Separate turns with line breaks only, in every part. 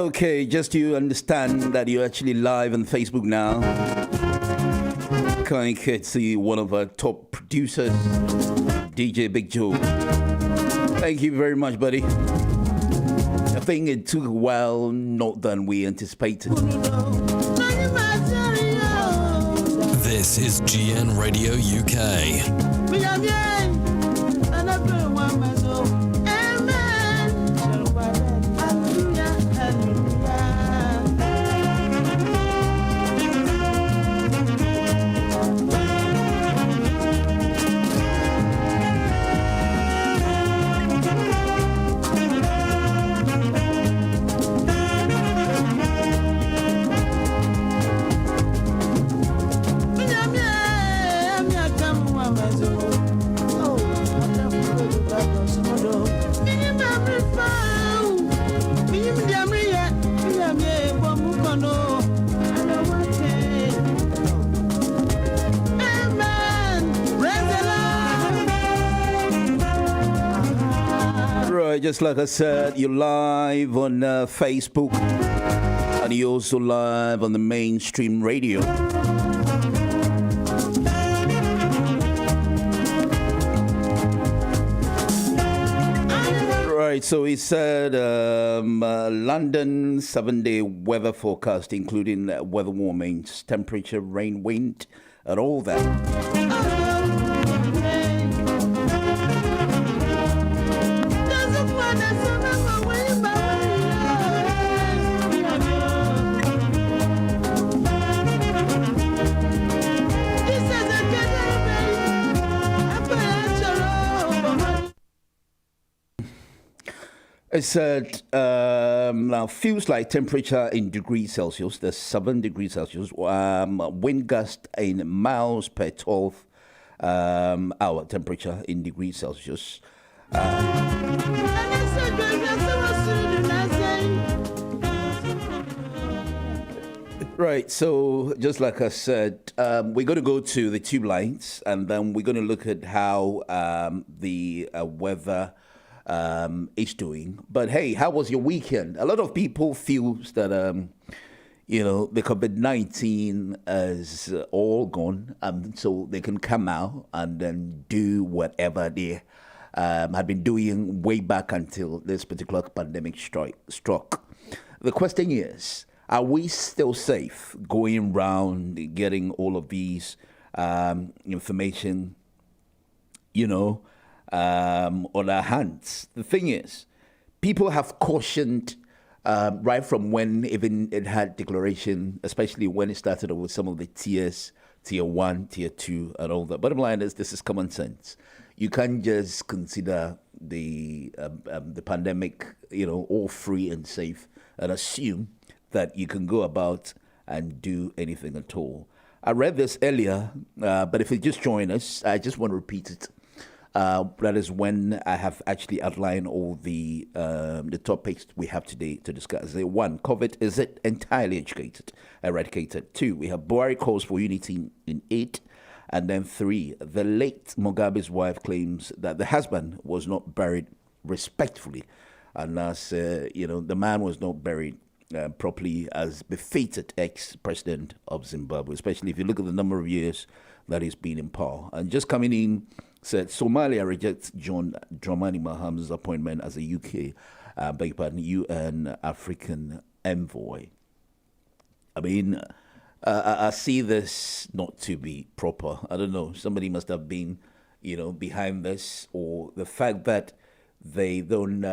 Okay, just to understand that you're actually live on Facebook now. Kind courtesy one of our top producers, DJ Big Joe. Thank you very much, buddy. I think it took a while, not than we anticipated.
This is GN Radio UK.
Just like I said, you're live on Facebook, and you're also live on the mainstream radio. Right, so he said London 7-day weather forecast, including weather warnings, temperature, rain, wind, and all that. It said now feels like temperature in degrees Celsius, there's 7 degrees Celsius, wind gust in miles per 12 hour, temperature in degrees Celsius. Right, so just like I said, we're going to go to the tube lines, and then we're going to look at how the weather is doing. But hey, how was your weekend? A lot of people feel that the COVID-19 is all gone, so they can come out and then do whatever they had been doing way back until this particular pandemic struck. The question is, are we still safe going around getting all of these information, on our hands? The thing is, people have cautioned right from when even it had declaration, especially when it started with some of the tiers, tier 1, tier 2, and all that. Bottom line is, this is common sense. You can't just consider the pandemic, all free and safe and assume that you can go about and do anything at all. I read this earlier, but if you just join us, I just want to repeat it. That is when I have actually outlined all the topics we have today to discuss. 1, COVID, is it entirely eradicated? 2, we have Buari calls for unity in 8. And then 3, the late Mugabe's wife claims that the husband was not buried respectfully. And as, the man was not buried properly as befitted ex-president of Zimbabwe, especially if you look at the number of years that he's been in power. And just coming in, said Somalia rejects John Dramani Maham's appointment as a UN African envoy. I mean, I see this not to be proper. I don't know. Somebody must have been, behind this, or the fact that they don't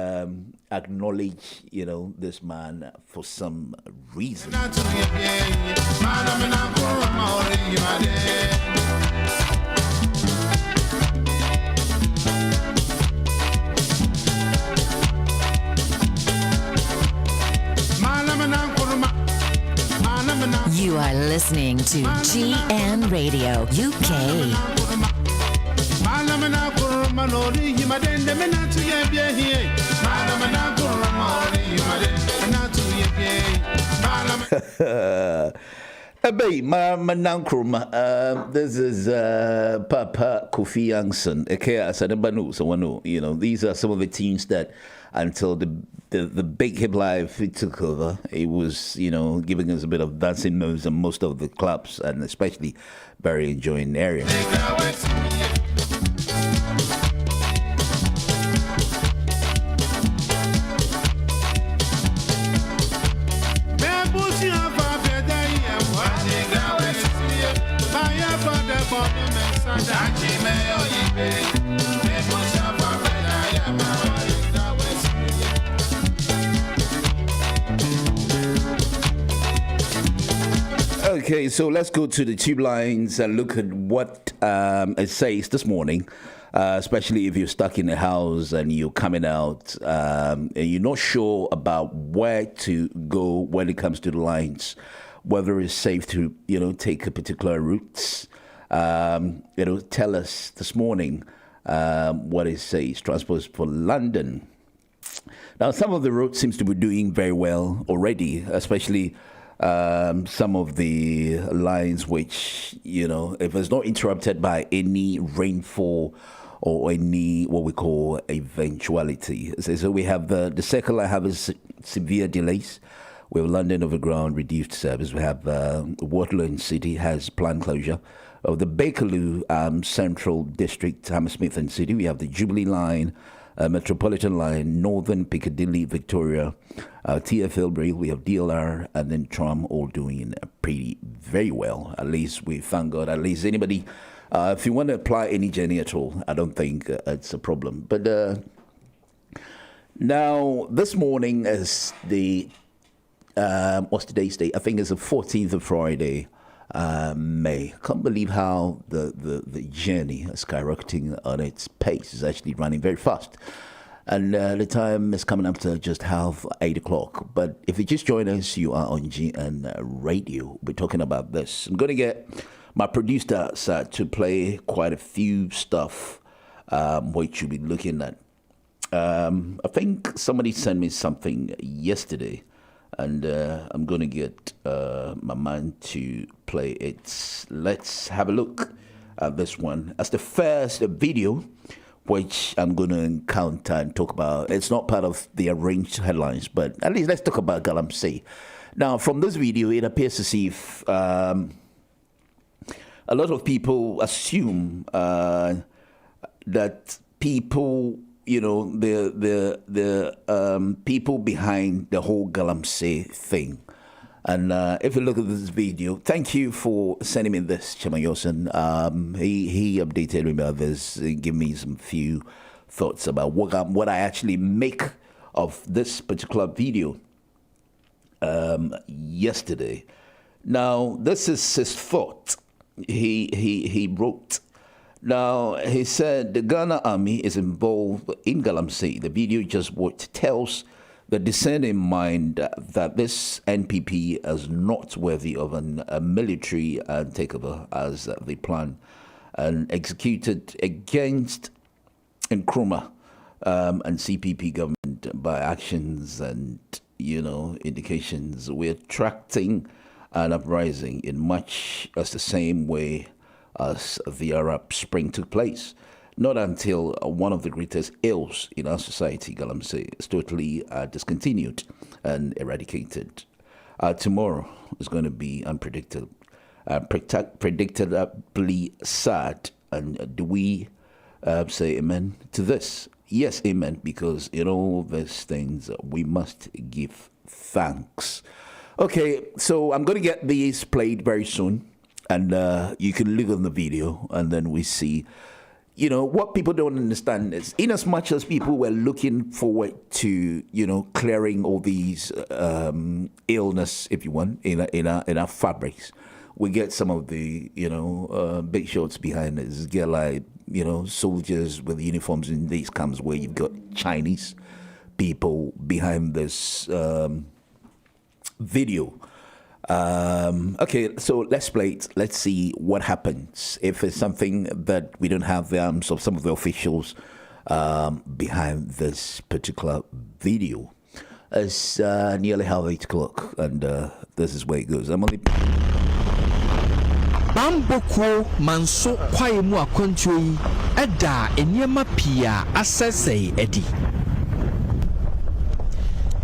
acknowledge, this man for some reason.
You are listening to GN Radio UK.
Hey, this is Papa Kofi Youngson, aka Asadabanu. So, these are some of the tunes that, until the big hip life it took over, it was, giving us a bit of dancing moves in most of the clubs, and especially very enjoying the area. Okay, so let's go to the tube lines and look at what it says this morning, especially if you're stuck in the house and you're coming out and you're not sure about where to go when it comes to the lines, whether it's safe to, take a particular route. Tell us this morning what it says. Transport for London. Now, some of the roads seems to be doing very well already, especially some of the lines which, if it's not interrupted by any rainfall or any what we call eventuality. So we have the circular having severe delays. We have London Overground reduced service. We have Waterloo City has planned closure of the Bakerloo Central District, Hammersmith and City. We have the Jubilee Line, Metropolitan Line, Northern Piccadilly, Victoria, TfL Rail, we have DLR, and then tram, all doing very well. At least we thank God. At least anybody, if you want to apply any journey at all, I don't think it's a problem. But now, this morning is the, what's today's date? I think it's the 14th of Friday. May. Can't believe how the journey is skyrocketing on its pace. It's actually running very fast. And the time is coming up to just 8:30. But if you just join us, you are on GN Radio. We're talking about this. I'm going to get my producer to play quite a few stuff which you'll be looking at. I think somebody sent me something yesterday. And I'm going to get my man to play it. Let's have a look at this one. As the first video, which I'm going to encounter and talk about. It's not part of the arranged headlines, but at least let's talk about Galamsey. Now, from this video, it appears as if a lot of people assume that people... the people behind the whole Galamsey thing. And if you look at this video, thank you for sending me this, Chamayosan. He updated me about this, gave me some few thoughts about what I actually make of this particular video yesterday. Now, this is his thought. He wrote. Now, he said the Ghana army is involved in Galamsey. The video just what tells the discerning mind that this NPP is not worthy of a military takeover as they plan and executed against Nkrumah and CPP government by actions and, indications. We're attracting an uprising in much as the same way as the Arab Spring took place. Not until one of the greatest ills in our society, Galamsey, is totally discontinued and eradicated. Tomorrow is going to be unpredictable, predictably sad. And do we say amen to this? Yes, amen, because in all these things, we must give thanks. Okay, so I'm going to get these played very soon. And you can look on the video, and then we see, what people don't understand is, in as much as people were looking forward to, clearing all these illness, if you want, in our fabrics, we get some of the, big shots behind us. Get like, soldiers with uniforms in these camps where you've got Chinese people behind this video. Okay, so let's play it. Let's see what happens. If it's something that we don't have the arms of some of the officials behind this particular video. It's nearly 8:30, and this is where it goes. I'm only...
Bamboko manso kwaye mu akwantuo yi eda eniema pia asese edi.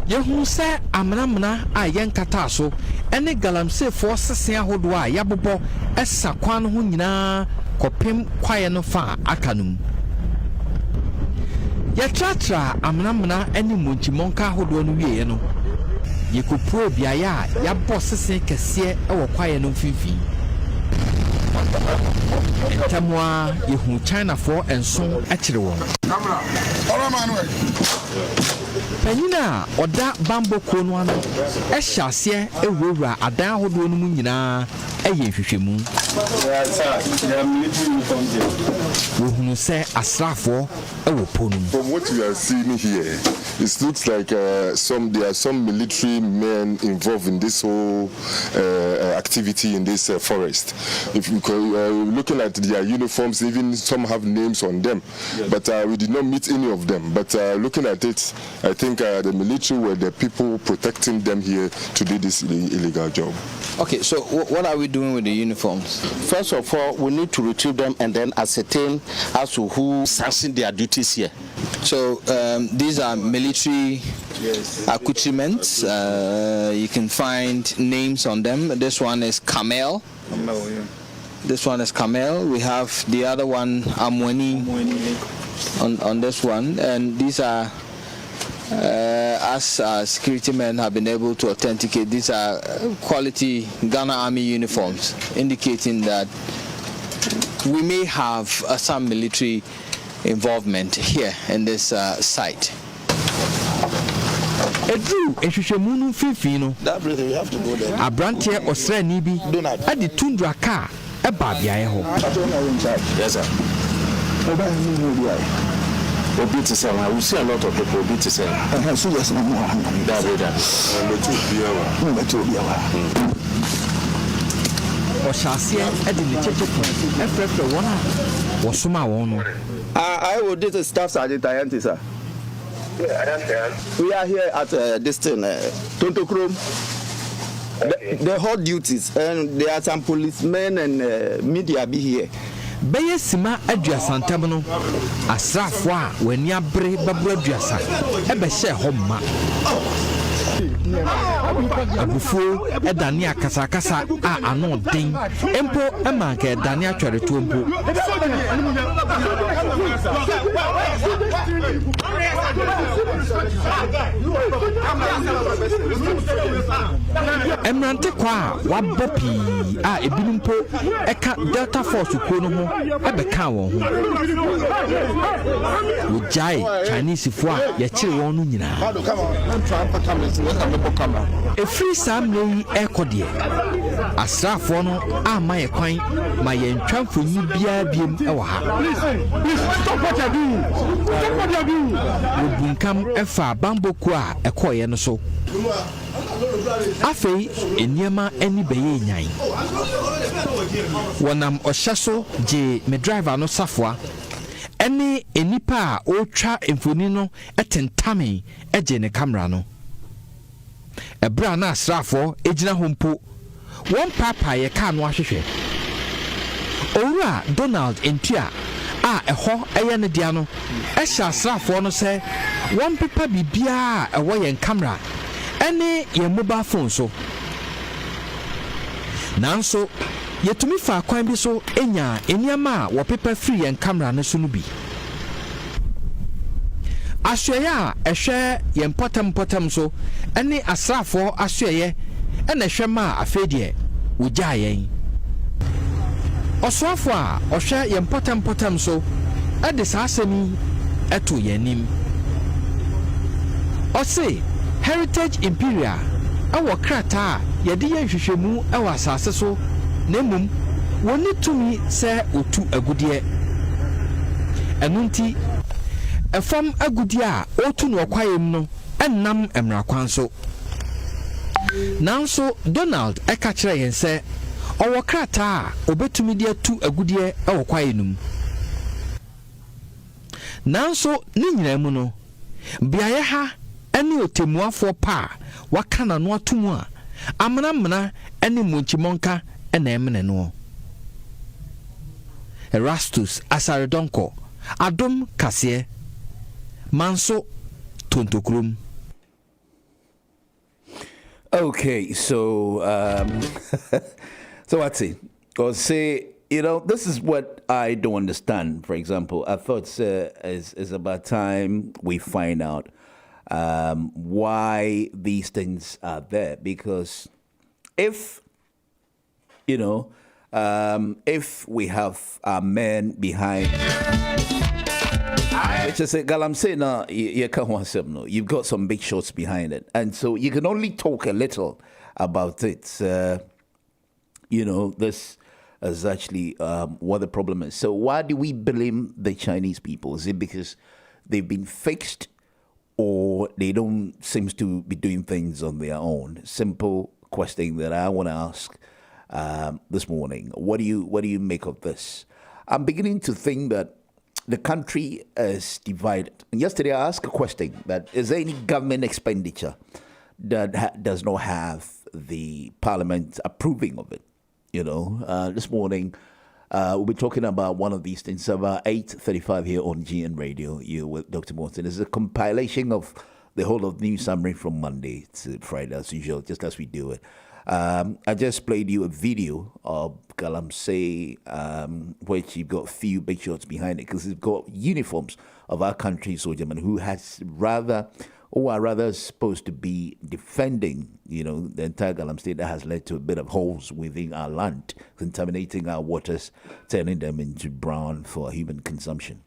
Yehu se amnamna a yenkata so ene galamse fo sesen ahodo a yabobo esa kwan ho nyina kopem kwaye no fa akanum. Yetratra amnamna ene munchimonka ahodo no wiye no. Yekopro biaya a yabo sesen kese e wo kwaye no mfifi. Entamwa yehu China for enson akire won. Penina oda Bamboko no ano e hyase ewura adan ahodo no mu nyina eye hwehwemu. Wohunu se asrafo ewo ponum.
From what we are seeing here, it looks like there are some military men involved in this whole activity in this forest. If you looking at their uniforms, even some have names on them, but we did not meet any of them. But looking at it, I think the military were the people protecting them here to do this illegal job.
Okay, so what are we doing with the uniforms?
First of all, we need to retrieve them and then ascertain as to who sanctioned their duties here.
So these are military accoutrements. You can find names on them. This one is Camel. This one is Camel. We have the other one, Amweni, on this one. And these are, as security men have been able to authenticate, these are quality Ghana Army uniforms, indicating that we may have some military involvement here in this site.
Edru ehwehwemu no fifi no.
That brother, we have to go there.
Abrantie osrani bi adi tundra car e ba biaye ho.
Yes sir. Obi to say, we see a lot of people. Obi to say, so yes, that brother.
Oshase edi ne chechepo efrefre wona wosoma won no.
I will this is Staff Sergeant Ayante, sir. We are here at this thing, Tontokrom. The hot duties, and there are some policemen and media be here.
Beye sima aduasantem no asrafo a wani abre babro aduasa e be hye homma abufuo edane akasakasa a ano den empo emanka edane atwere to empo emrante kwa wabopi a ebinimpo eka Delta Force ko no ho ebeka won ho ujai Chinese fo a ya kire won no nyina efri samlei ekode asrafo no ama ye kwan ma ye ntwafo nyi bia biem e wa ha obunkam efa Bamboko a ekoye no so afei eniema eni beye nyan wonam ohyaso je me driver no safwa eni enipa a otwa emfoni no etentame eje ne camera no ebra na asrafo ejina hompo won papa ye ka no ahwehwe owura Donald Entua a eho eye ne dia no ehya asrafo no se won papa bibia a ewo ye camera ene ye mobile phone so nanso yetumi fa kwan bi so enya eniama wo paper free en camera ne so no bi asweye ehwe ye potem so ene asrafo asweye ene hwema afedie wogya yen osrafo a ohwe ye potem so ade saasemi eto yenim ose Heritage Imperial awo krata yede ye hwehwemu awo asase so nemum woni tumi se otu agudie enunti efam agudie a otu no kwayem no ennam emrakwan so nanso Donald eka kire yen se owo krata a obetumi de atu agudie awo kwayenum nanso ni nyina mu no biaye ha eni otemuafo pa wakana no atomu a amna eni munchimonka ena emene no Erastus Asaredonko, Adom Kasie, Manso Tontokrum.
Okay, so so what's it? Or say, this is what I don't understand. For example, I thought it's about time we find out why these things are there. Because if we have our men behind, which is a galamse now, you've got some big shots behind it, and so you can only talk a little about it. This is actually what the problem is. So why do we blame the Chinese people? Is it because they've been fixed, or they don't seem to be doing things on their own? Simple question that I want to ask this morning. What do you make of this? I'm beginning to think that the country is divided. And yesterday I asked a question that is there any government expenditure that does not have the parliament approving of it? This morning we'll be talking about one of these things about 8:35 here on GN Radio. You with Dr. Morton. It's a compilation of the whole of news summary from Monday to Friday as usual, just as we do it. I just played you a video of Galamsey, which you've got a few big shots behind it, because it's got uniforms of our country's soldiermen who are rather supposed to be defending, the entire Galamsey that has led to a bit of holes within our land, contaminating our waters, turning them into brown for human consumption.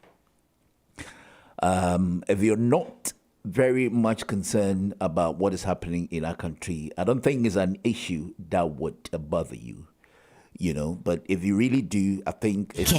If you're not very much concerned about what is happening in our country, I don't think it's an issue that would bother you, but if you really do, I think it's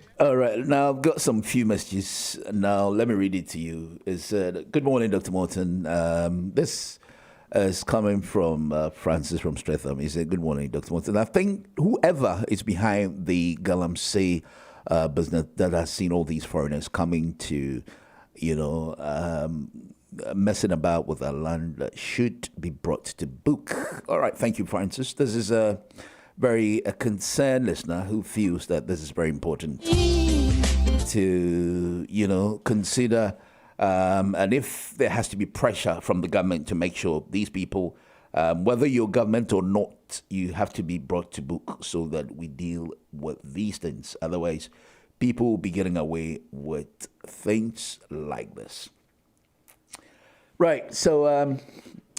all right. Now I've got some few messages. Now let me read it to you. It's good morning, Dr. Morton. This is coming from Francis from Streatham. He said, "Good morning, Dr. Morton. I think whoever is behind the Galamsey business that has seen all these foreigners coming to, messing about with our land should be brought to book." All right. Thank you, Francis. This is a concerned listener who feels that this is very important to, consider. And if there has to be pressure from the government to make sure these people, whether you're government or not, you have to be brought to book so that we deal with these things. Otherwise, people will be getting away with things like this. Right. So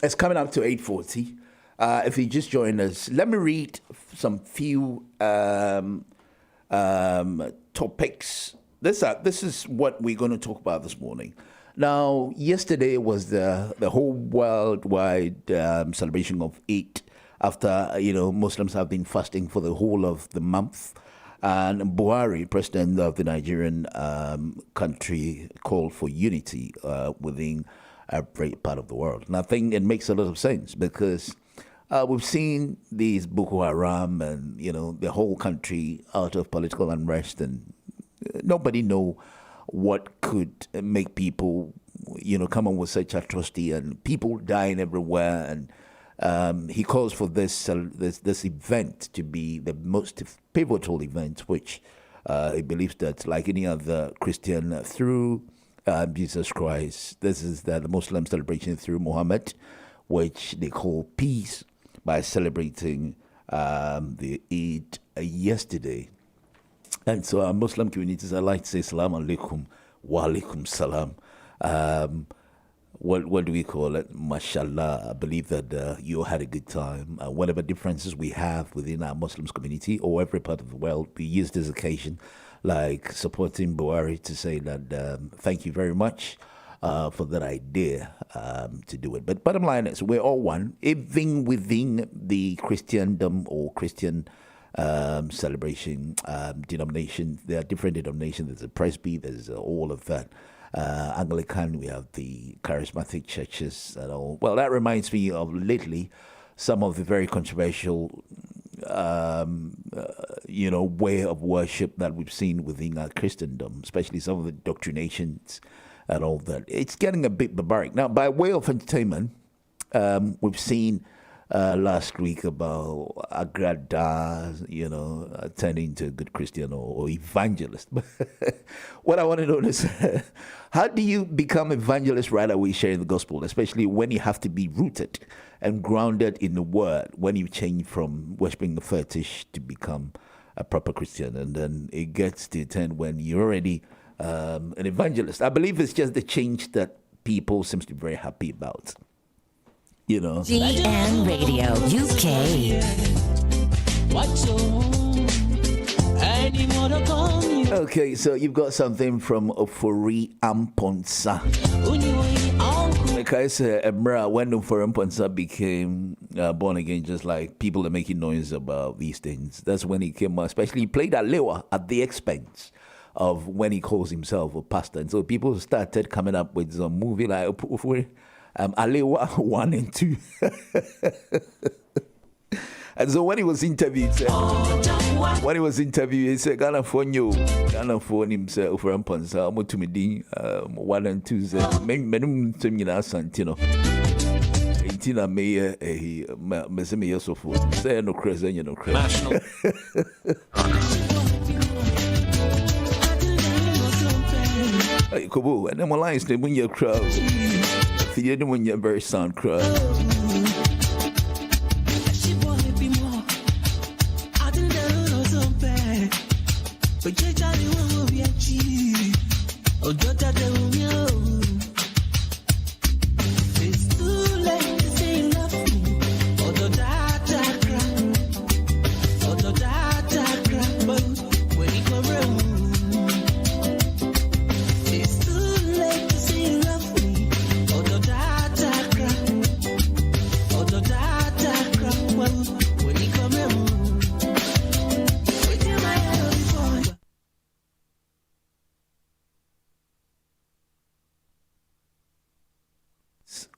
it's coming up to 8:40. If you just joined us, let me read some few topics. This is what we're going to talk about this morning. Now, yesterday was the whole worldwide celebration of Eid after Muslims have been fasting for the whole of the month, and Buari, president of the Nigerian country, called for unity within every part of the world. And I think it makes a lot of sense because we've seen these Boko Haram and, the whole country out of political unrest, and nobody know what could make people, come on with such atrocity and people dying everywhere. And he calls for this event to be the most pivotal event, which he believes that, like any other Christian, through Jesus Christ, this is the Muslim celebration through Muhammad, which they call peace, by celebrating the Eid yesterday. And so our Muslim communities, I like to say salam alaikum wa alaikum salam. What do we call it? Mashallah. I believe that you had a good time. Whatever differences we have within our Muslims community or every part of the world, we use this occasion like supporting Buari to say that thank you very much for that idea to do it. But bottom line is we're all one, even within the Christendom or Christian celebration denomination. There are different denominations. There's a Presby, there's all of that. Anglican, we have the charismatic churches and all. Well, that reminds me of lately some of the very controversial, way of worship that we've seen within our Christendom, especially some of the doctrinations and all that. It's getting a bit barbaric. Now, by way of entertainment, we've seen last week about Agrada, turning into a good Christian or evangelist. What I want to know is, how do you become evangelist right away sharing the gospel, especially when you have to be rooted and grounded in the word, when you change from worshiping the fetish to become a proper Christian, and then it gets to a turn when you're already an evangelist? I believe it's just the change that people seem to be very happy about.
GN Radio UK.
Okay, so you've got something from Ofori Amponsa. Because when Ofori Amponsa became born again, just like people are making noise about these things, that's when he came out. Especially he played Alewa at the expense of when he calls himself a pastor. And so people started coming up with some movie like Ofori Alewa 1 and 2. And so when he was interviewed, he said, Ghana phone himself for Amponsa, I'm to me 1 and 2. Menum to me now, Santino. 18 May a Messenger so forth. Say no crazy, no crazy. National. Kobo, and then my lines, when you're crowd. You don't want your very sound crowd.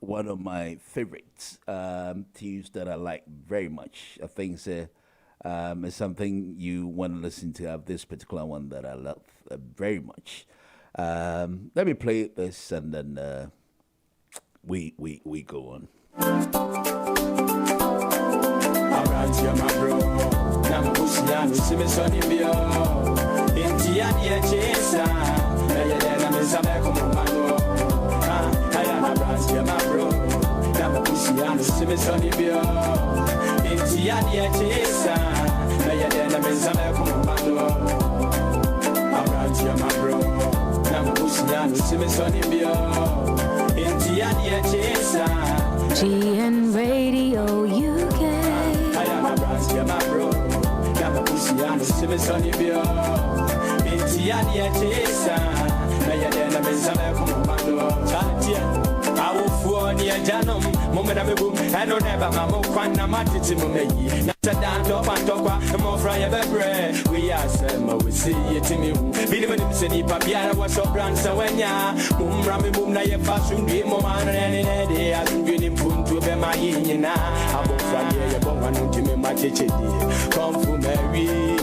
One of my favorites tunes that I like very much. I think it's something you want to listen to. I have this particular one that I love very much. Let me play this and then we go on.
GN Radio UK.
We are some we see it in you. Minimum Seni Papia was so brand so when ya Mumrami Mumna ye fashion be Moman and day as you get in to be my yin. I will from here, you won't want to me my teacher. Come for Mary.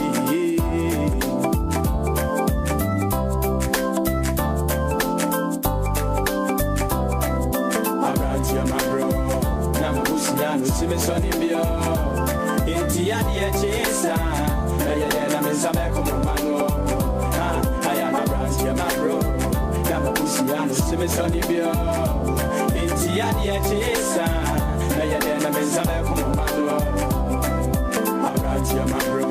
See me sonny bio. Intia dia chesa. Aya dena me sabe como mano. I am a branch ya my bro. Dama pusiano see me sonny bio. Intia dia chesa. Aya dena me sabe como mano. A branch ya my bro.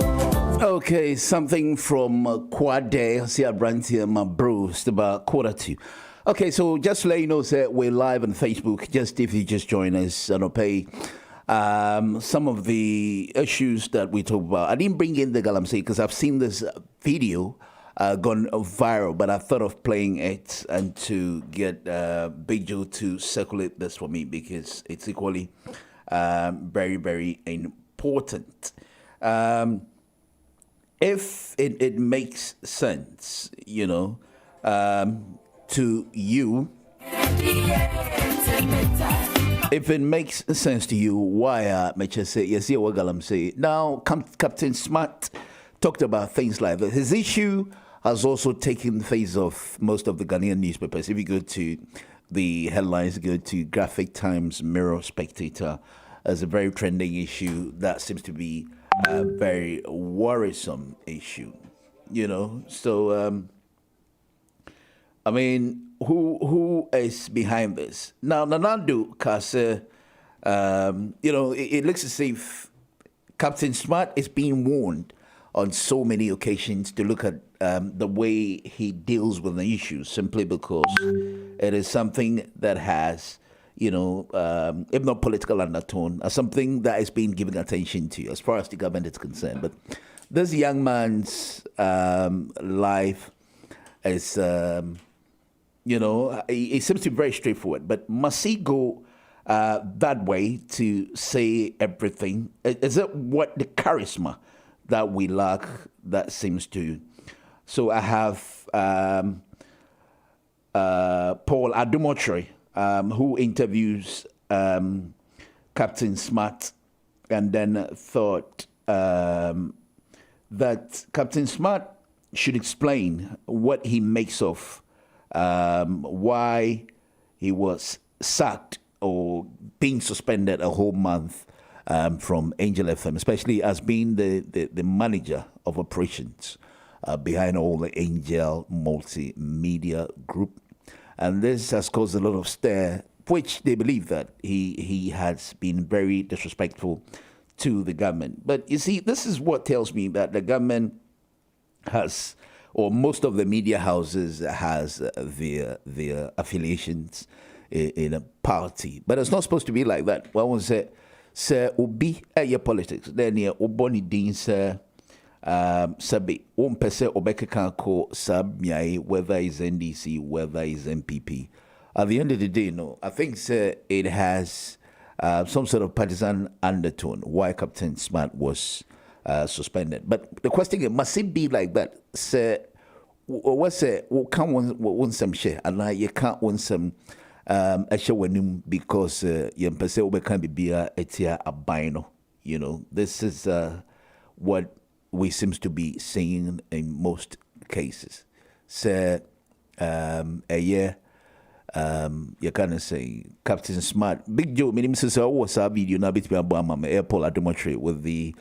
Okay, something from Quade. See a branch here, my bro. It's about 1:45. Okay, so just to let you know, sir, we're live on Facebook. Just if you just join us and pay. Some of the issues that we talk about. I didn't bring in the Galamsey because I've seen this video gone viral, but I thought of playing it and to get Big Joe to circulate this for me because it's equally very, very important. If it makes sense, to you. If it makes sense to you, why Mecha say, yes, yeah, what Galam say. Now, Captain Smart talked about things like that. His issue has also taken the face of most of the Ghanaian newspapers. If you go to the headlines, go to Graphic Times, Mirror, Spectator, as a very trending issue that seems to be a very worrisome issue, you know. So, I mean, who is behind this? Now, Nanando Kase, you know, it looks as if Captain Smart is being warned on so many occasions to look at the way he deals with the issue, simply because it is something that has, you know, if not political undertone, something that is being given attention to as far as the government is concerned. But this young man's life is, you know, it seems to be very straightforward. But must he go that way to say everything? Is it what the charisma that we lack that seems to? So I have Paul Adumotre, who interviews Captain Smart, and then thought that Captain Smart should explain what he makes of why he was sacked or being suspended a whole month from Angel FM, especially as being the manager of operations behind all the Angel Multimedia Group. And this has caused a lot of stir, which they believe that he has been very disrespectful to the government. But you see, this is what tells me that the government has, or most of the media houses has their affiliations in a party. But it's not supposed to be like that. One will say, Sir Obi your politics. Then you Oboni Dean Sir Sabi Pese Obeka ko Sab Miai, whether it's NDC, whether it's MPP. At the end of the day, no, I think it has some sort of partisan undertone why Captain Smart was suspended. But the question is, must it be like that? Say, what's it? We can't want some share, and you can't want some because you know, this is what we seems to be seeing in most cases. So a year you kind say Captain Smart, Big Joe, minimum says, oh, what's our video now between Obama airport at Demonstrate with the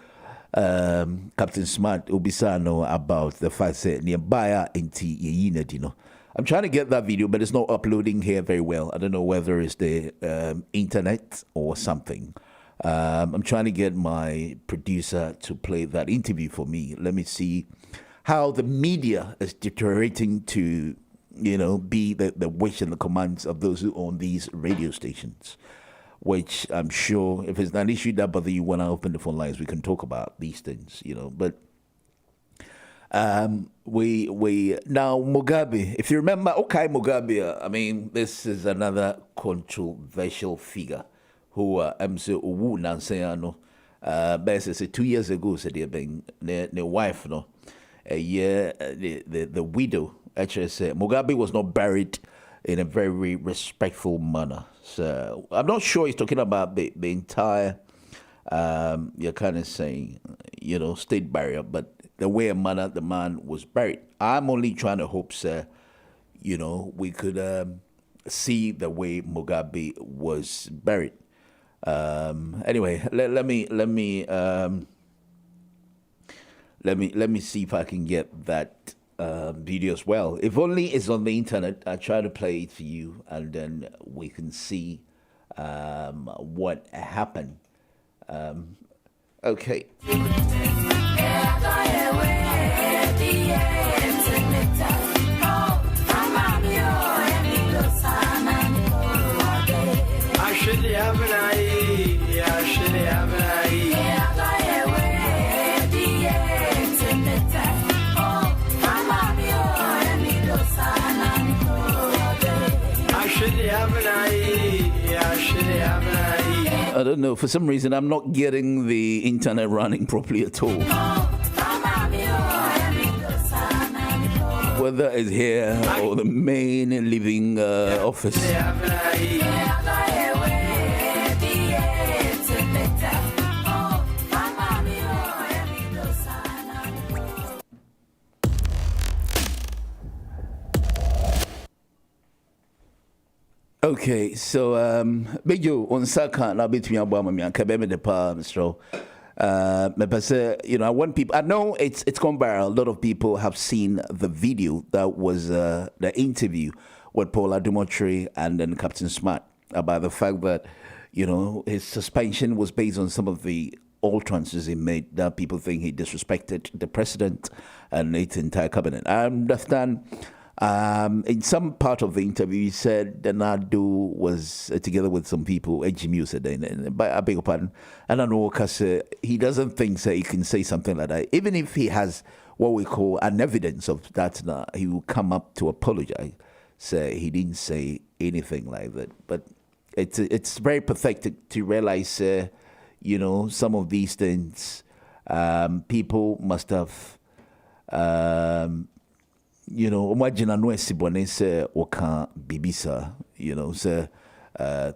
Captain Smart Obisano about the fact that nearby into Yined, you know. I'm trying to get that video, but it's not uploading here very well. I don't know whether it's the internet or something. I'm trying to get my producer to play that interview for me. Let me see how the media is deteriorating to, you know, be the wish and the commands of those who own these radio stations, which I'm sure if it's not an issue that bother you when I open the phone lines, we can talk about these things, you know. But we now Mugabe, if you remember, okay, Mugabe, I mean, this is another controversial figure who MC Uwu Nanseyano, basically 2 years ago, said he been the wife, no, a year, the widow, actually said Mugabe was not buried in a very respectful manner. So I'm not sure he's talking about the entire, you're kind of saying, you know, state barrier, but the way and manner the man was buried. I'm only trying to hope, sir, you know, we could see the way Mugabe was buried. Anyway, let me see if I can get that video as well. If only it's on the internet, I'll try to play it for you, and then we can see what happened. Okay. I don't know, for some reason I'm not getting the internet running properly at all. Whether it's here or the main living office. Okay, so Bejo on Saka now between Obama and Kabeme the Palm, so I want people. I know it's gone viral. A lot of people have seen the video that was the interview with Paula Dumotry and then Captain Smart about the fact that his suspension was based on some of the utterances he made that people think he disrespected the president and its entire cabinet. I understand. In some part of the interview, he said that Nadu was together with some people, Ejimi said, I beg your pardon, and I know because he doesn't think he can say something like that. Even if he has what we call an evidence of that, he will come up to apologize, say he didn't say anything like that. But it's very pathetic to realize, some of these things, people must have. Imagine no esibone say oka bibisa, say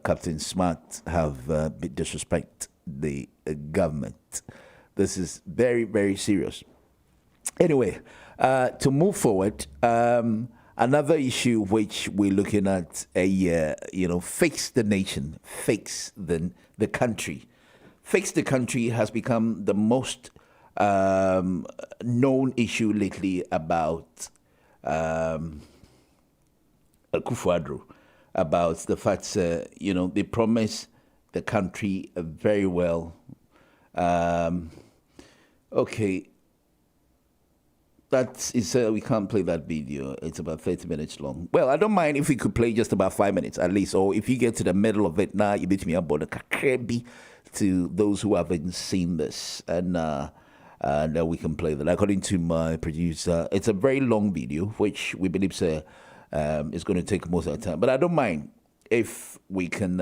Captain Smart have disrespect the government. This is very, very serious. Anyway, to move forward, another issue which we're looking at, fix the nation, fix the country. Fix the country has become the most known issue lately about Akufo-Addo, about the fact, they promise the country very well. Okay, that is we can't play that video. It's about 30 minutes long. Well, I don't mind if we could play just about 5 minutes at least, or if you get to the middle of it now, you beat me up on the kakrebi to those who haven't seen this, and we can play that. According to my producer, it's a very long video, which we believe is going to take most of the time. But I don't mind if we can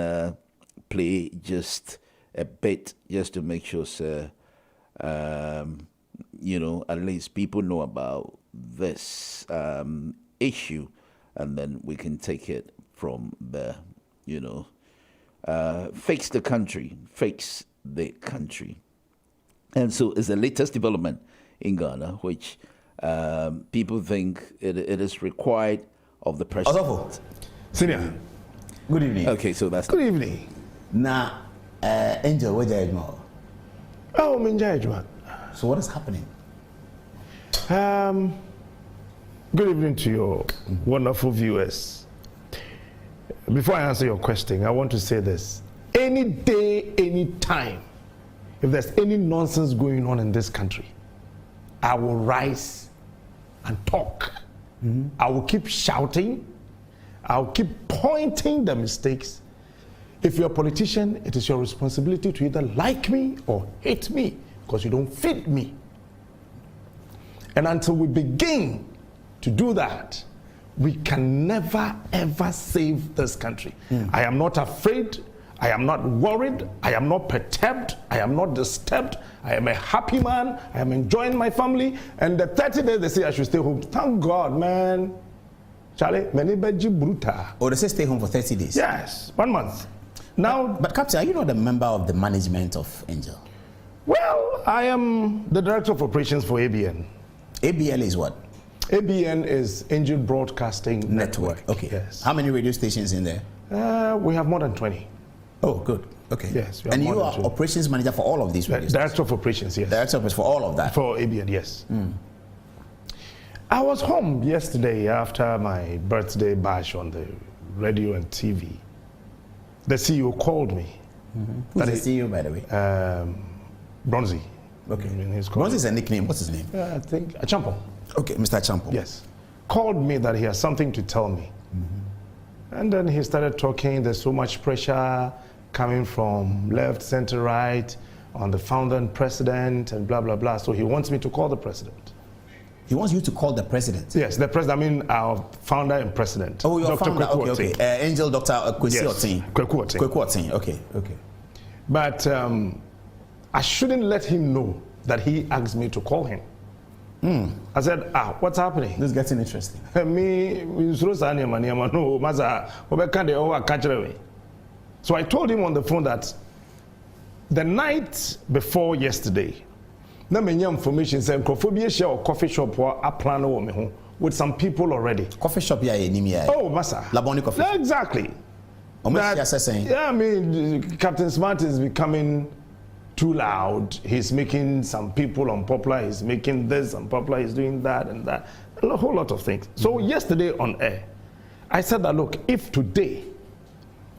play just a bit, just to make sure, at least people know about this issue, and then we can take it from there. Fix the country, fix the country. And so it's the latest development in Ghana, which people think it is required of the president.
Senior, good evening.
Okay, so that's...
Good evening. Now, Angel, where are you? Oh, I'm in judgment. So what is happening? Good evening to your wonderful viewers. Before I answer your question, I want to say this. Any day, any time, if there's any nonsense going on in this country, I will rise and talk. I will keep shouting. I'll keep pointing the mistakes. If you're a politician, it is your responsibility to either like me or hate me, because you don't fit me. And until we begin to do that, we can never ever save this country. I am not afraid. I am not worried. I am not perturbed. I am not disturbed. I am a happy man. I am enjoying my family. And the 30 days they say I should stay home. Thank God, man. Charlie, many beji bruta.
Or they say stay home for 30 days?
Yes, 1 month. Now,
but Captain, are you not a member of the management of Angel?
Well, I am the director of operations for ABN.
ABL is what?
ABN is Angel Broadcasting Network.
Okay.
Yes.
How many radio stations in there?
We have more than 20.
Oh, good. Okay.
Yes.
And you are operations manager for all of these radio stations?
Director of operations, yes.
Director of operations for all of that?
For ABN, yes. I was home yesterday after my birthday bash on the radio and TV. The CEO called me.
Who's the CEO, by the way?
Bronzy.
Okay. Bronzy is a nickname. What's his name?
I think Champon.
Okay, Mr. Champon.
Yes. Called me that he has something to tell me. And then he started talking. There's so much pressure coming from left, center, right on the founder and president and blah, blah, blah. So he wants me to call the president.
He wants you to call the president?
Yes, the president, I mean our founder and president.
Oh, your
Dr.
founder, okay. Angel Dr. Kwesi Otin.
Kweku
Otin, okay.
But I shouldn't let him know that he asked me to call him. I said, what's happening?
This is getting interesting.
So I told him on the phone that the night before yesterday, na menya information saying Microphobia share or coffee shop or a plan with some people already.
Coffee shop, yeah,
oh, massa.
Laboni coffee.
Exactly. Yeah, I mean, Captain Smart is becoming too loud. He's making some people unpopular. He's making this unpopular. He's doing that and that. A whole lot of things. So yesterday on air, I said that, look, if today,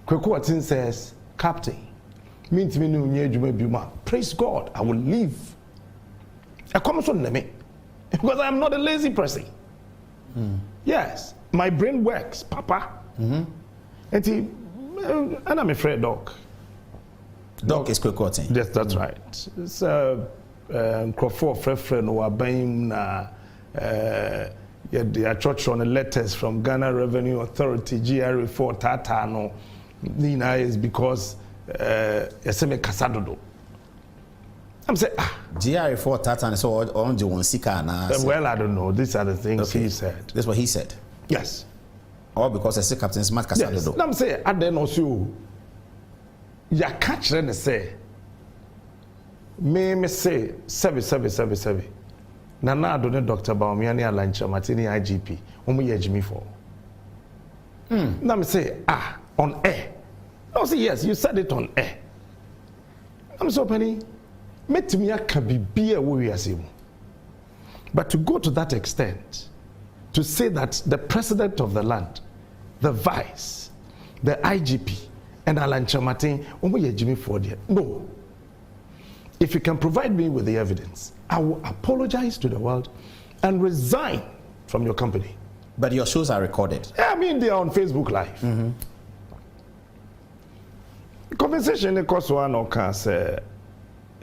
Kwekuatin says, Captain, praise God, I will leave. Because I'm not a lazy person. Yes, my brain works, Papa. And I'm afraid, Doc.
Doc is Kwekuatin.
Yes, that's right. It's Crawford Frefren or Abaim na church on the letters from Ghana Revenue Authority, GRA4 Tata no Nina is because Eseme Kasadodo. I'm saying
GRA4 Tata so on the one sika na.
Well, I don't know. These are the things he said.
That's what he said.
Yes.
Or because I say Captain Smart Kasadodo.
Yes. I'm saying and then also ya catch them say me say seven. Nana Adone Dr. Baomiani Alancha Martini IGP. Yejimi for. Now me say on air. No, say yes, you said it on air. I'm so penny. Met me be a warrior. But to go to that extent, to say that the president of the land, the vice, the IGP, and Alancha Martin, Jimmy Ford, no. If you can provide me with the evidence, I will apologize to the world and resign from your company.
But your shows are recorded.
Yeah, I mean, they are on Facebook Live. Conversation, of course, one or can say,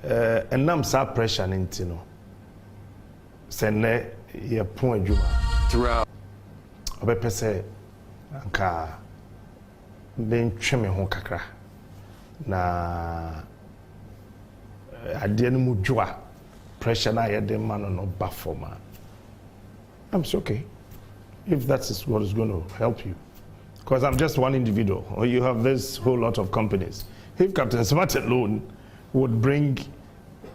and I'm so pressure into no. Send your point, Juma. Throughout. I say, Anka, being trimming home kakra. Na adeɛ no mu dwoa pressure na yɛde ma no ba form a I'm so okay if that is what is going to help you, because I'm just one individual or you have this whole lot of companies. If Captain Smart alone would bring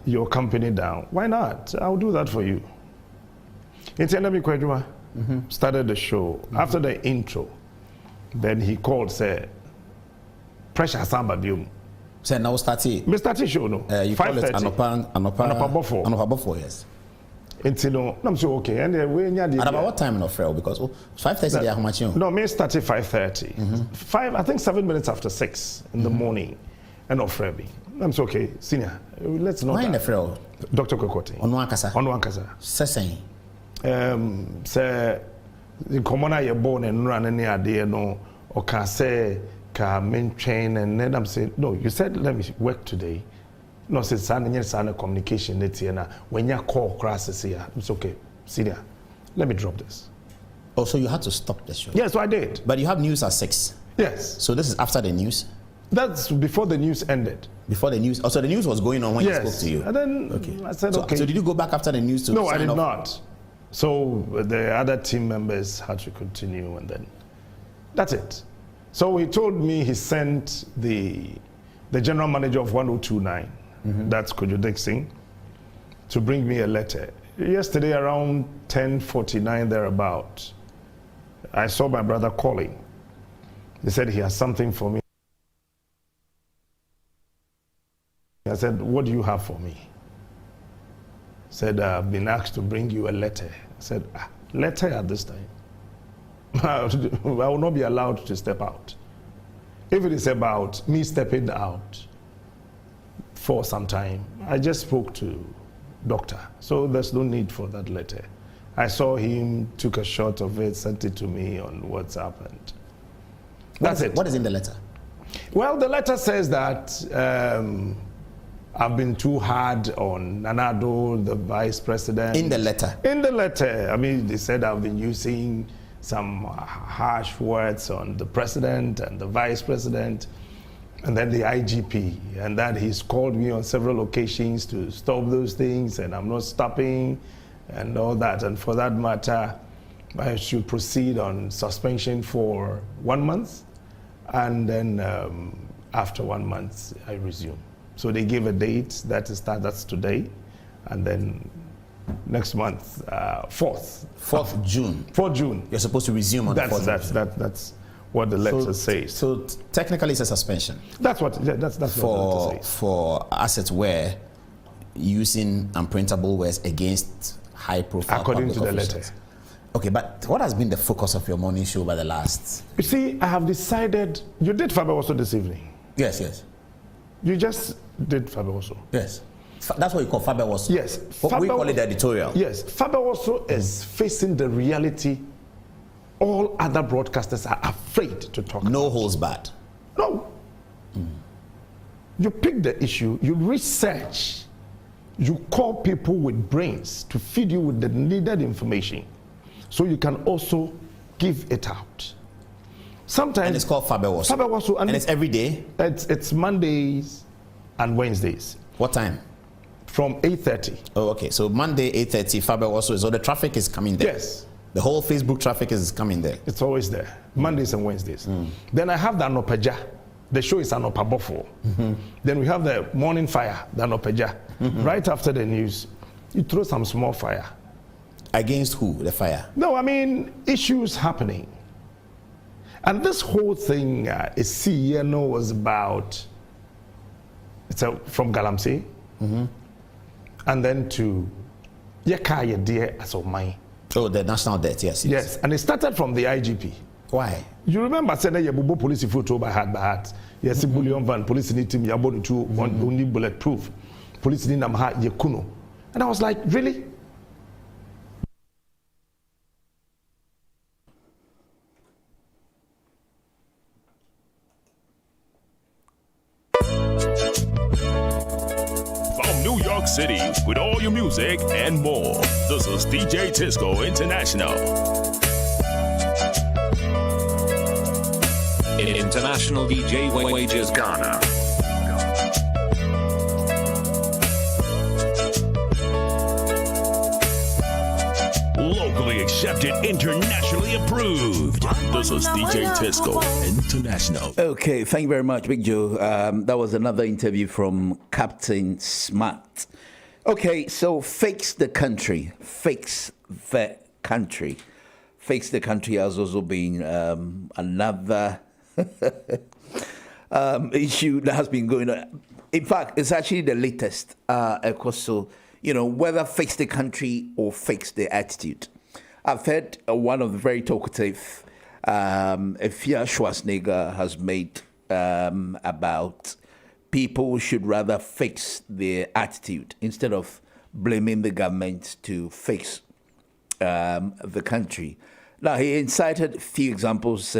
your company down, why not? I'll do that for you. Etienne Kwejuma started the show. After the intro, then he called, said pressure samba biom.
So now starting.
Me starting show no.
You call it Anopa before, yes.
Until no, I'm so okay. And we
at about what time in Ofrel? Because 5:30 how much you?
No, me started 5:30. I think 7 minutes after 6 in the morning, and Ofrel. I'm so okay, senior. Let's know.
Why in Ofrel?
Dr. Kwekuatin.
On Wankasa. Seseng.
Say in common you're born and run any idea no or can say main train, and then I'm saying, no, you said let me work today. No, said son communication when you call crasses here. It's okay, senior. Let me drop this.
Oh, so you had to stop the show?
Yes, so I did.
But you have news at 6.
Yes.
So this is after the news?
That's before the news ended.
Before the news? Oh, so the news was going on when he spoke to you?
And then I said, okay.
So did you go back after the news to
No, I did not. So the other team members had to continue, and then that's it. So he told me he sent the general manager of 1029, that's Kojo Dixon, to bring me a letter. Yesterday around 10:49 thereabout, I saw my brother calling. He said he has something for me. I said, what do you have for me? He said, I've been asked to bring you a letter. I said, letter at this time? I will not be allowed to step out. If it is about me stepping out for some time, I just spoke to doctor, so there's no need for that letter. I saw him, took a shot of it, sent it to me on WhatsApp, and that's it.
What is in the letter?
Well, the letter says that I've been too hard on Nanado, the vice president.
In the letter?
In the letter. I mean, they said I've been using some harsh words on the president and the vice president and then the IGP, and that he's called me on several occasions to stop those things, and I'm not stopping and all that. And for that matter, I should proceed on suspension for 1 month, and then after 1 month, I resume. So they gave a date that's today, and then next month, 4th
June.
4th June.
You're supposed to resume on the 4th of June.
That's what the letter says.
So technically, it's a suspension.
That's what that's what the letter says.
For assets where using unprintable words against high-profile
according
public
to the
officials.
letter.
Okay, but what has been the focus of your morning show by the last?
You see, I have decided. You did Faber also this evening.
Yes.
You just did Faber also.
Yes. That's what you call Faber also.
Yes.
We call it the editorial.
Yes. Faber also is facing the reality all other broadcasters are afraid to talk about.
No holds barred.
No. You pick the issue, you research, you call people with brains to feed you with the needed information so you can also give it out. Sometimes.
And it's called Faber also.
Faber also.
And it's every day?
It's Mondays and Wednesdays.
What time?
From 8:30.
Oh, okay. So Monday, 8:30, Faber also is, so the traffic is coming there?
Yes.
The whole Facebook traffic is coming there?
It's always there. Mondays and Wednesdays. Then I have the Anopaja. The show is Anopabofo. Then we have the Morning Fire, the Anopaja. Right after the news, you throw some small fire.
Against who, the fire?
No, I mean, issues happening. And this whole thing was about, from Galamsey, and then to Yeka Dear as of mine.
Oh, the national debt, yes.
Yes, and it started from the IGP.
Why?
You remember saying that Yabubo police photo by heart. Yes, bullion van, police need team, Yabon to only bulletproof. Police need Namha Yakuno. And I was like, really?
New York City with all your music and more. This is DJ Tisco International.
International DJ Wages Ghana.
Locally accepted, internationally approved. This is DJ Tisco International.
Okay, thank you very much, Big Joe. That was another interview from Captain Smart. Okay, so fix the country. Fix the country. Fix the country has also been another issue that has been going on. In fact, it's actually the latest. So, whether fix the country or fix the attitude. I've heard one of the very talkative, Efia Schwarzenegger has made about people should rather fix their attitude instead of blaming the government to fix the country. Now, he incited a few examples.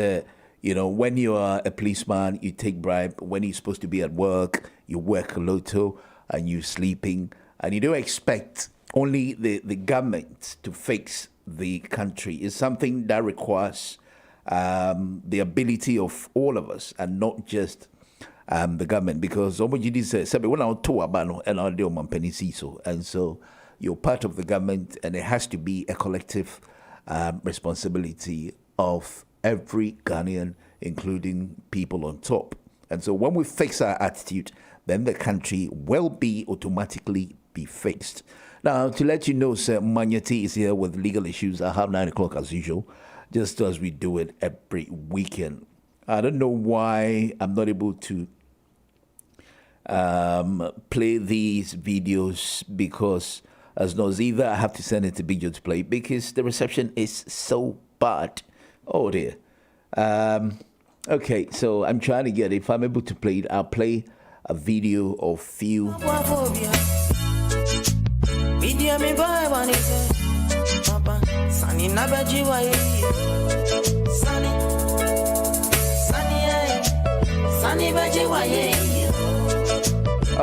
When you are a policeman, you take bribe. When you're supposed to be at work, you work a lotto and you're sleeping. And you don't expect only the government to fix the country. It's something that requires the ability of all of us and not just the government. Because and so you're part of the government, and it has to be a collective responsibility of every Ghanaian, including people on top. And so when we fix our attitude, then the country will be automatically be fixed. Now, to let you know, Sir Manyati is here with legal issues. I have 9 o'clock as usual, just as we do it every weekend. I don't know why I'm not able to play these videos, because as knows, either I have to send it to Big Joe to play because the reception is so bad. Oh dear. Okay, so I'm trying to get it. If I'm able to play it, I'll play a video of few. I'll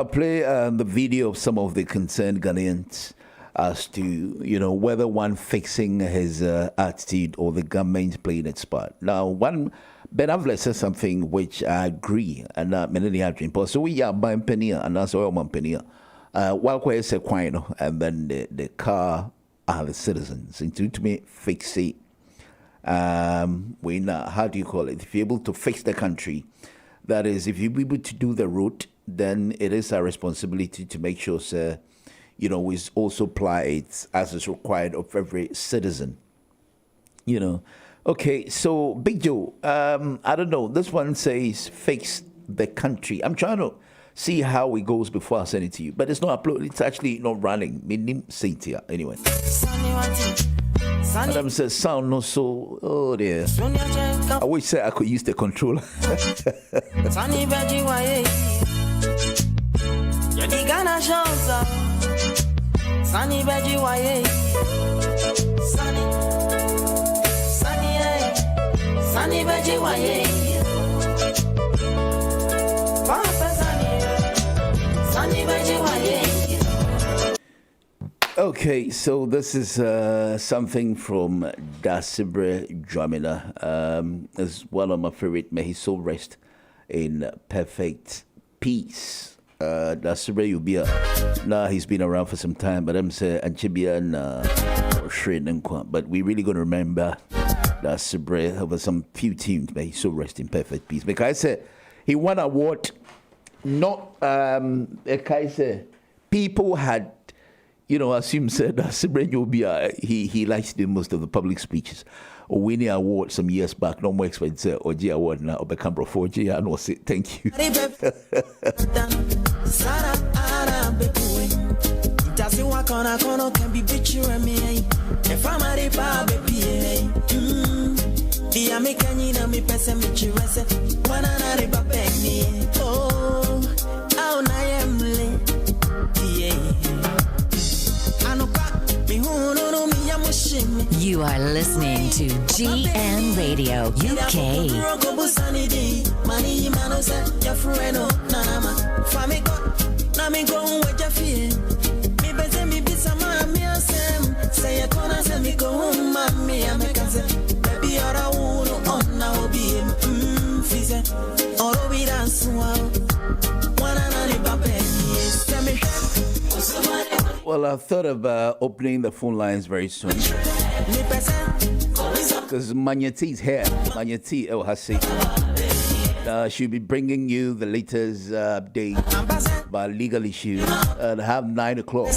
play the video of some of the concerned Ghanaians as to, whether one fixing his attitude or the government playing its part. Now, one, Ben Avlet says something which I agree, and many have dream. So we are buying penny, and that's all my penny. While we say quite, and then the car are the citizens. And to me, fix it. How do you call it? If you're able to fix the country, that is, if you're able to do the route, then it is our responsibility to make sure, sir, we also apply it as is required of every citizen. Okay, so Big Joe, I don't know. This one says fix the country. I'm trying to see how it goes before I send it to you, but it's not uploaded. It's actually not running. Minim Saintia. Anyway. Adam says sound not so. Oh dear. I wish I could use the controller. Okay, so this is something from Dasibre Dramina. It's one of my favorite. May his soul rest in perfect peace. Dasibre Ubia. Nah, he's been around for some time, but I'm saying Anchibia and but we really gonna remember Dasibre over some few tunes. May his soul rest in perfect peace. Because I said he won an award. Not I said people had. You know, assume said that he likes to do most of the public speeches. Or winning award some years back, no more expensive or G award now or become for G and was it. Thank you.
You are listening to GN Radio UK.
Well, I thought of opening the phone lines very soon. Because Magneti is here. Magneti El Hassi. She'll be bringing you the latest update about legal issues at half 9 o'clock.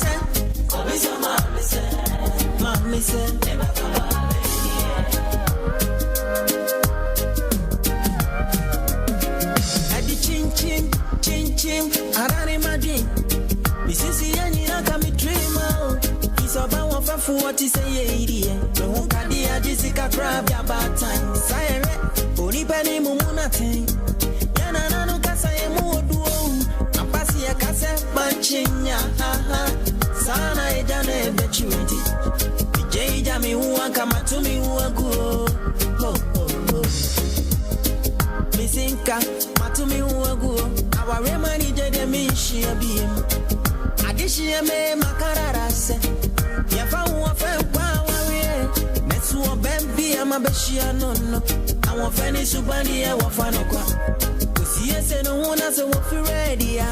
What is a year? Don't Kadia Jessica grab your bad time. Sire, only penny Mumunati. Yana no Casa Modu. Apasia Casa Banchinya. Sana Edane Bechuity. J. Jammy who come to me who are good. Missinka, Matumi who are good. Our remedy did a mission beam. Addition me Macarara said. Yafa uwafe wawe Nesu obembi ama beshia nono Awa feni subandi ya wafano kwa Kusiye se no huna se wafi ready ya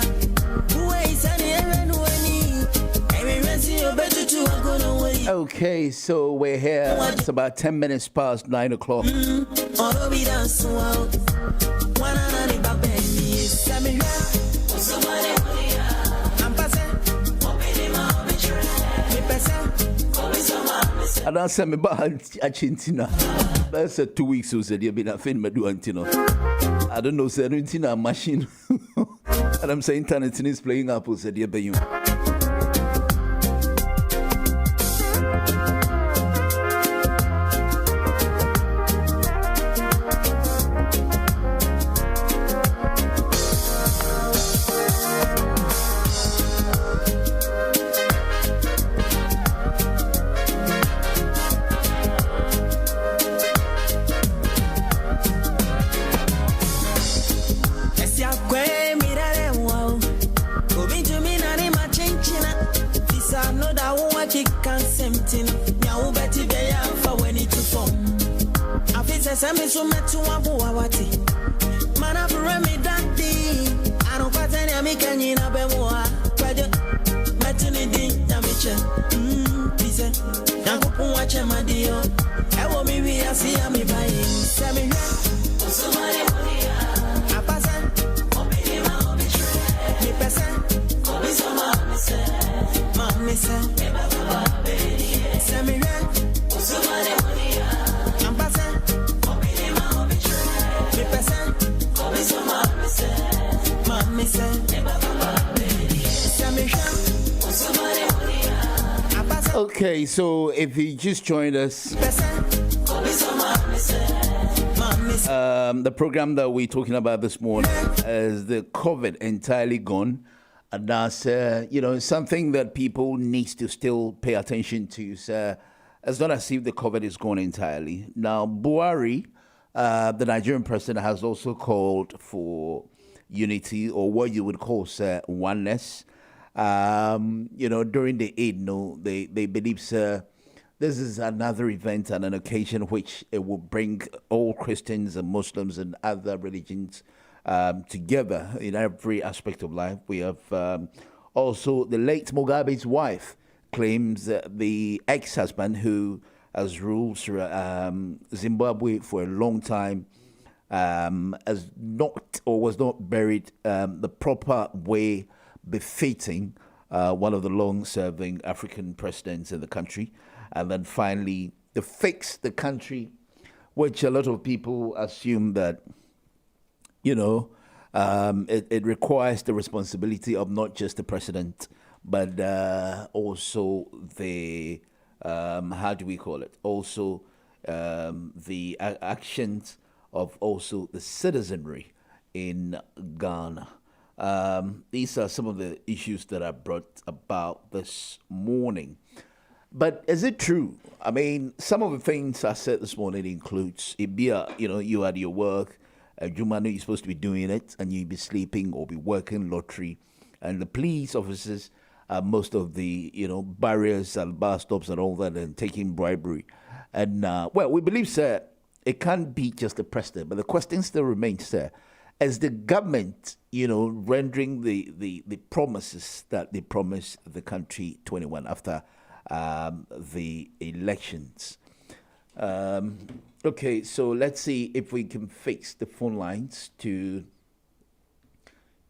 Uwe isani ewe nuweni Ewe rensi obetu tu wagono wei.
Okay, so we're here. It's about 10 minutes past 9 o'clock.
Oro bida suwa Wana nani babeni Sami hua Usumane hulia Ampase Obinima obitre Mipese
And I said, Argentina. That's 2 weeks. So said, you've been a film, Antino. I don't know, said Argentina machine. And I'm saying, internet is playing Apple, said, yeah, but you.
Semi so metu wabu wawati Mana buremi dati Ano pateni amikanyi na bemoa Kwajo Metu ni di nyamiche Pise Yankupu wache madio Ewo miwi asi ya mibayi Semi hwe Usumari hulia Apase Obini ma obitre Nipese Obiso mamise Eba baba beri Semi hwe Usumari hulia Ampase
Okay, so if you just joined us, the program that we're talking about this morning is the COVID entirely gone. And that's, something that people need to still pay attention to. So it's not as if the COVID is gone entirely. Now, Buari, the Nigerian president, has also called for unity, or what you would call oneness. During the Eid, they believe this is another event and an occasion which it will bring all Christians and Muslims and other religions together in every aspect of life. We have also the late Mugabe's wife claims that the ex-husband, who has ruled Zimbabwe for a long time, has not or was not buried the proper way befitting one of the long-serving African presidents in the country. And then finally, to fix the country, which a lot of people assume that, it requires the responsibility of not just the president, but also the, also the actions of also the citizenry in Ghana. These are some of the issues that I brought about this morning. But is it true? I mean, some of the things I said this morning includes, you at your work, Jumano, you're supposed to be doing it, and you'd be sleeping or be working lottery, and the police officers, most of the, barriers and bar stops and all that, and taking bribery. And, we believe, sir, it can't be just the president, but the question still remains, sir, as the government, rendering the promises that they promised the country 21 after the elections. Okay, so let's see if we can fix the phone lines to,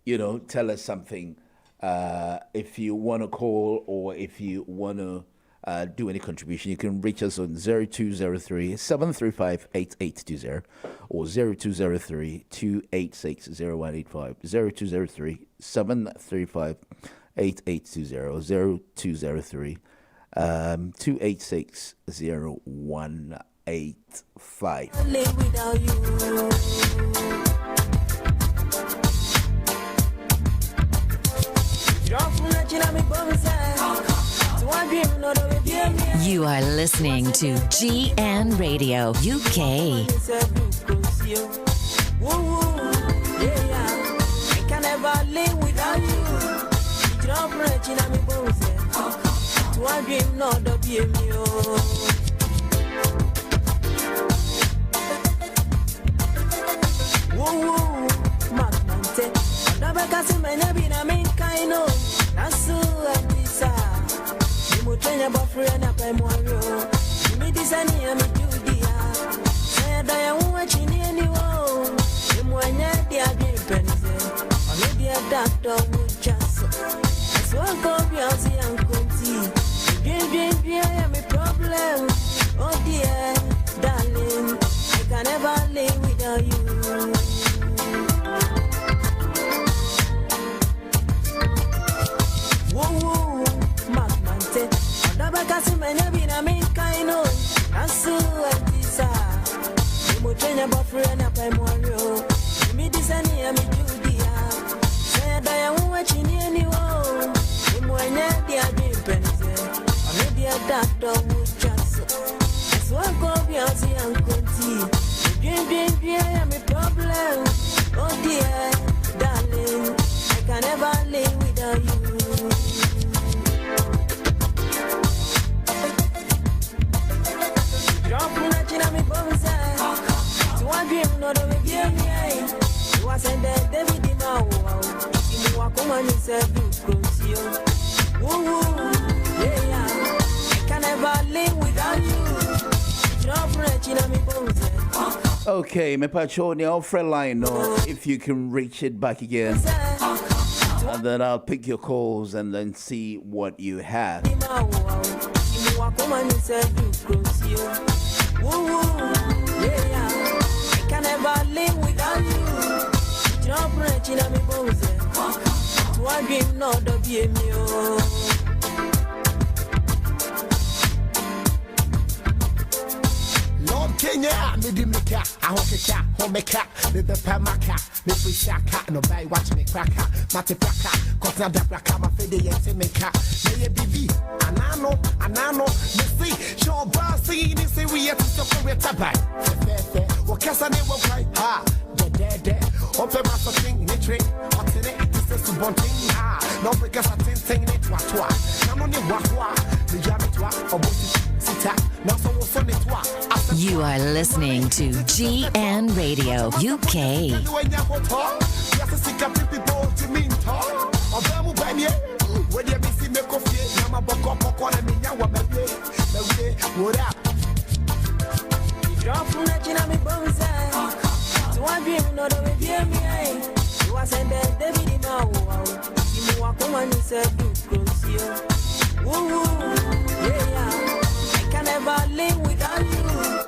tell us something. If you want to call or if you want to do any contribution, you can reach us on 0203-735-8820 or 0203-286-0185, 0203-735-8820, 0203-286-0185.
You are listening to GN Radio UK.
I can never live without you. To a dream, not the BMU. Woo, Magmante. Never got him and I've been a main kind of. That's so like this. You would train your boyfriend up and more. You meet this and you meet you, dear. Said I am watching anyone. You want the agreement. Or maybe a doctor would just. So I'll go beyond the uncle. Dream, I am a problem. Oh dear, darling, I can never live without you. Woo, Magmante. Odabakasi menyabina minkaino. Asu antisa. You train your boyfriend up and more. Me disani ami Judia. Said I am watching anyone. You moanya dia dream. Maybe a doctor would just. So I'll go beyond the uncle. Dream, I am a problem. Oh dear, darling, I can never live without you. Drop me in my bones. So I dream, not a review. You was in there, David Dimao. You walk on and said, you woo, yeah. Never live without you.
Okay, me pacho on your friend line, if you can reach it back again, and then I'll pick your calls and then see what you have.
yeah, me make I hope it cat, home make cat, the pamaka, me free shaka, no buy watch me cracker, mate cracker, cause now the cracker, my fede yet me cat, may be, anano, me see, show bossy, this say we have to stop with tabai. What can I never cry? Ha, dead, open my thing, nitre, what's in it? This is one thing, ha, no because I think it was twice. I'm on the wah, the jam it was, or
You are listening to GN Radio UK.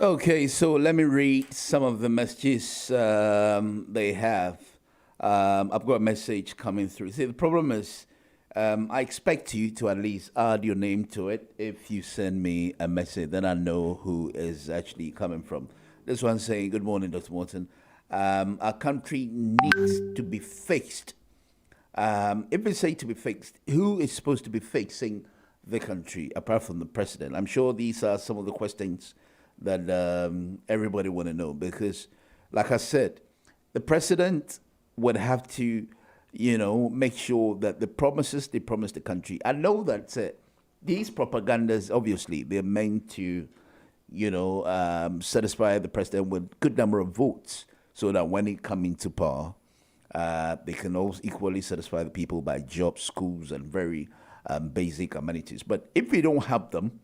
Okay, so let me read some of the messages they have. I've got a message coming through. See, the problem is I expect you to at least add your name to it. If you send me a message, then I know who is actually coming from. This one saying, good morning, Dr. Morton. Our country needs to be fixed. If we say to be fixed, who is supposed to be fixing the country apart from the president? I'm sure these are some of the questions that everybody want to know, because like I said, the president would have to, make sure that the promises they promised the country. I know that these propagandas, obviously, they're meant to, satisfy the president with good number of votes so that when he come into power, they can also equally satisfy the people by jobs, schools, and very basic amenities. But if we don't have them,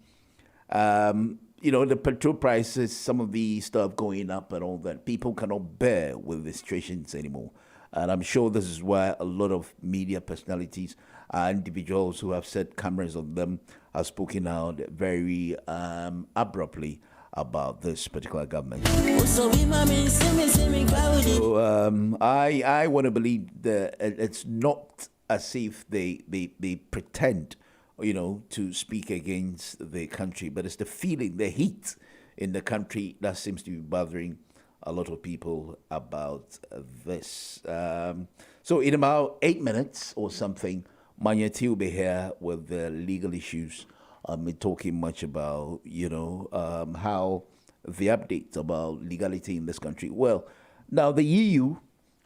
the petrol prices, some of the stuff going up and all that, people cannot bear with the situations anymore. And I'm sure this is why a lot of media personalities, individuals who have set cameras on them, have spoken out very abruptly about this particular government. So I want to believe that it's not as if they pretend to speak against the country, but it's the feeling, the heat in the country that seems to be bothering a lot of people about this. So in about 8 minutes or something, Manyati will be here with the legal issues. We're talking much about, how the updates about legality in this country. Well, now the EU,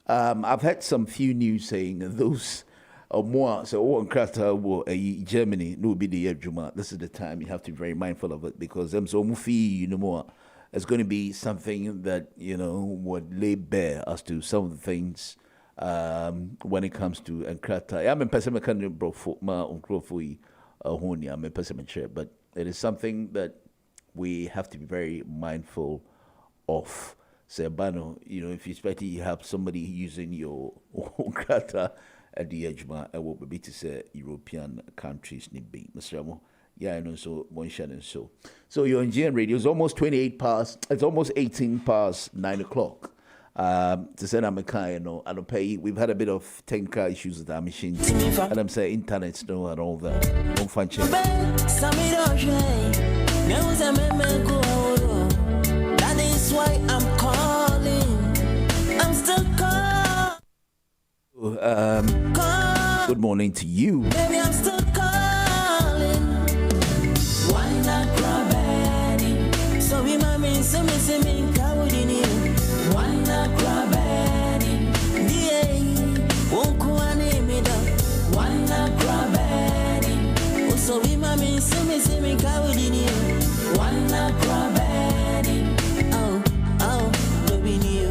I've had some few news saying those more, so Germany, no be the Juma. This is the time you have to be very mindful of it, because them so mufi, more, it's going to be something that would lay bare as to some of the things when it comes to Enkrata. I'm a person I can't bro ma uncrofui honia. I'm a person but it is something that we have to be very mindful of. Say, Bano, if you expect you have somebody using your Enkrata at the edge, I will be to say European countries need be. Mr. Amo, yeah, I know so one shot and so. So you're on GN Radio. It's almost 18 past 9 o'clock. To say I'm a kind, I don't pay. We've had a bit of 10-car issues with our machines, and I'm saying internet no and all that. Don't find check. That is why I'm calling. I'm still calling. Good morning to you. Baby, I'm still calling. Why not grab any? So we mami, so me, kawudini. Why not grab any? Won't go any me down. Why not grab any? So we mami, so me, kawudini. Why not grab any? Oh, baby, you.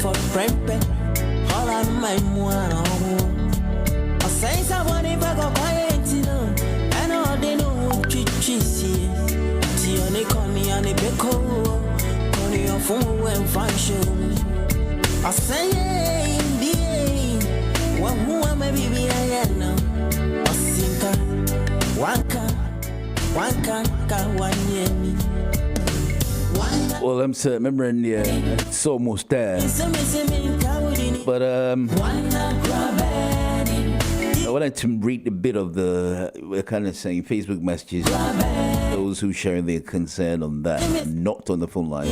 For prempe, all I my mwana. I say somebody back up by it, and all they know chichi. Tione Connie and a beco, Connie of whom when fashion.
I say, one who am I, baby, I know. I think one can.
Well, I'm remembering, yeah, it's almost there. But I wanted to read a bit of we're kind of saying Facebook messages. Those who share their concern on that, not on the phone line.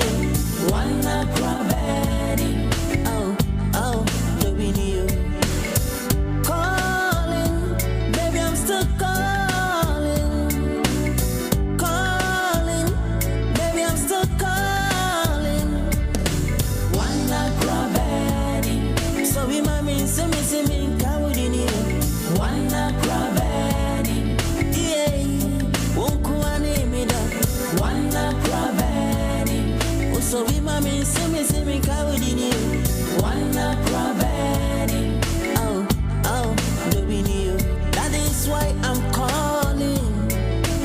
So we mommy see me cowardly. One not crying. Oh, do we knew. That is why I'm calling.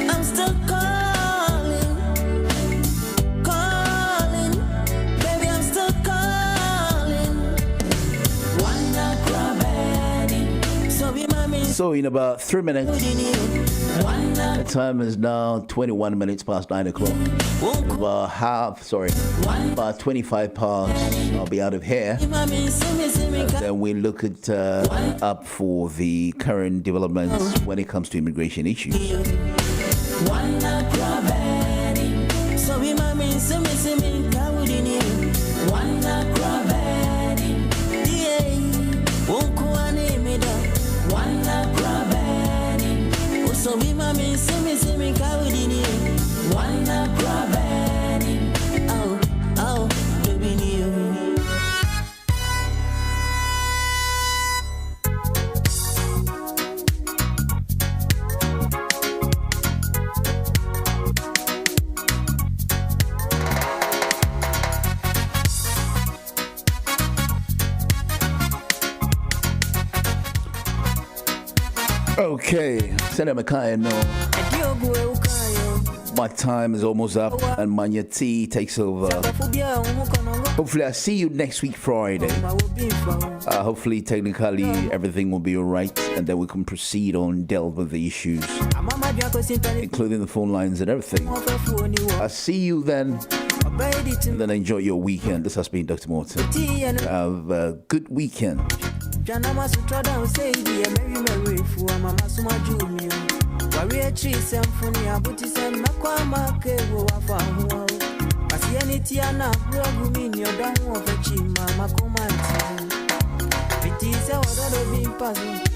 I'm still calling. Baby, I'm still calling. One not crying. So we mommy.
So in about 3 minutes, the time is now 21 minutes past 9 o'clock. About 25 past, I'll be out of here. Then we look at up for the current developments when it comes to immigration issues.
So we mommy see me cowardly. One not crying. Oh, baby new.
Okay, Senator Mackay, no. My time is almost up and Manya T takes over. Hopefully I see you next week Friday. Hopefully technically everything will be alright and then we can proceed on delve with the issues, including the phone lines and everything. I'll see you then. And then enjoy your weekend. This has been Dr. Morton. Have a good weekend.
Symphony, Abutisem, Makwama, Kewo, Wafa, Pasianitiana, Brogumino, Damu of a Chima, Macomanti. It is a order of being puzzled.